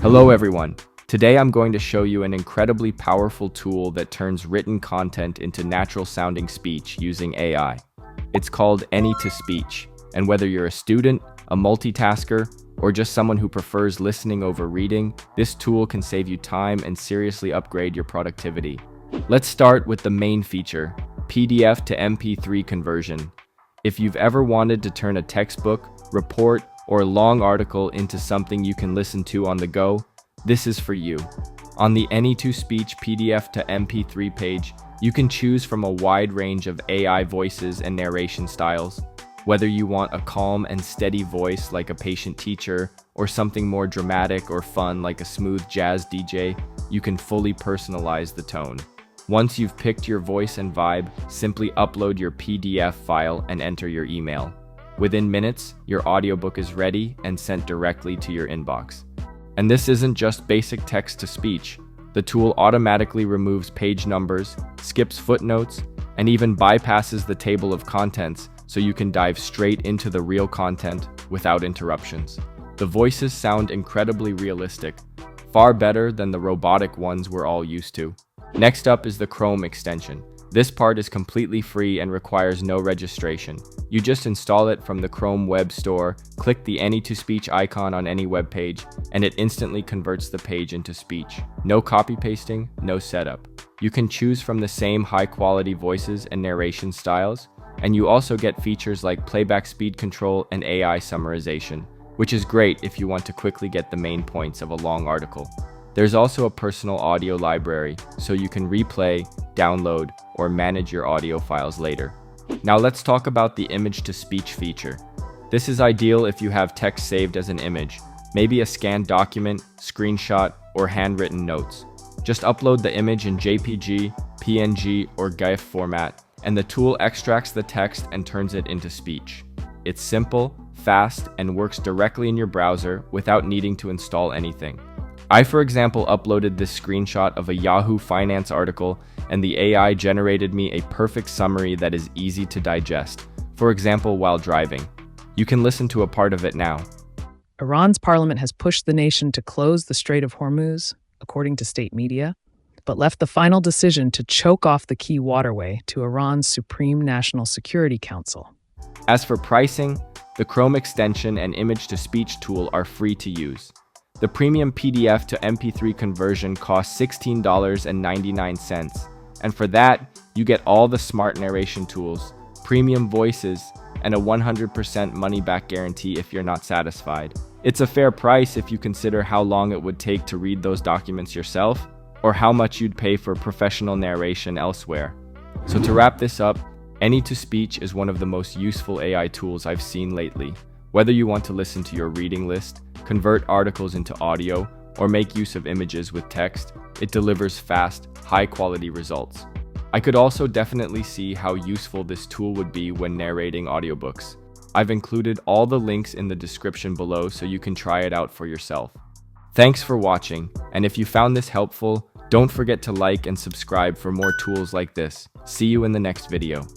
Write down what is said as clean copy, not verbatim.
Hello everyone. Today I'm going to show you an incredibly powerful tool that turns written content into natural sounding speech using AI. It's called AnyToSpeech, and whether you're a student, a multitasker, or just someone who prefers listening over reading, this tool can save you time and seriously upgrade your productivity. Let's start with the main feature, PDF to MP3 conversion. If you've ever wanted to turn a textbook, report, or long article into something you can listen to on the go, this is for you. On the AnyToSpeech PDF to MP3 page, you can choose from a wide range of AI voices and narration styles. Whether you want a calm and steady voice like a patient teacher, or something more dramatic or fun like a smooth jazz DJ, you can fully personalize the tone. Once you've picked your voice and vibe, simply upload your PDF file and enter your email. Within minutes, your audiobook is ready and sent directly to your inbox. And this isn't just basic text-to-speech. The tool automatically removes page numbers, skips footnotes, and even bypasses the table of contents so you can dive straight into the real content without interruptions. The voices sound incredibly realistic, far better than the robotic ones we're all used to. Next up is the Chrome extension. This part is completely free and requires no registration. You just install it from the Chrome Web Store, click the AnyToSpeech icon on any web page, and it instantly converts the page into speech. No copy pasting, no setup. You can choose from the same high-quality voices and narration styles, and you also get features like playback speed control and AI summarization, which is great if you want to quickly get the main points of a long article. There's also a personal audio library, so you can replay, download, or manage your audio files later. Now let's talk about the image-to-speech feature. This is ideal if you have text saved as an image, maybe a scanned document, screenshot, or handwritten notes. Just upload the image in JPG, PNG, or GIF format, and the tool extracts the text and turns it into speech. It's simple, fast, and works directly in your browser without needing to install anything. I, for example, uploaded this screenshot of a Yahoo Finance article, and the AI generated me a perfect summary that is easy to digest, for example, while driving. You can listen to a part of it now. Iran's parliament has pushed the nation to close the Strait of Hormuz, according to state media, but left the final decision to choke off the key waterway to Iran's Supreme National Security Council. As for pricing, the Chrome extension and image-to-speech tool are free to use. The premium PDF to MP3 conversion costs $16.99, and for that, you get all the smart narration tools, premium voices, and a 100% money-back guarantee if you're not satisfied. It's a fair price if you consider how long it would take to read those documents yourself, or how much you'd pay for professional narration elsewhere. So to wrap this up, AnyToSpeech is one of the most useful AI tools I've seen lately. Whether you want to listen to your reading list, convert articles into audio, or make use of images with text, it delivers fast, high-quality results. I could also definitely see how useful this tool would be when narrating audiobooks. I've included all the links in the description below so you can try it out for yourself. Thanks for watching, and if you found this helpful, don't forget to like and subscribe for more tools like this. See you in the next video.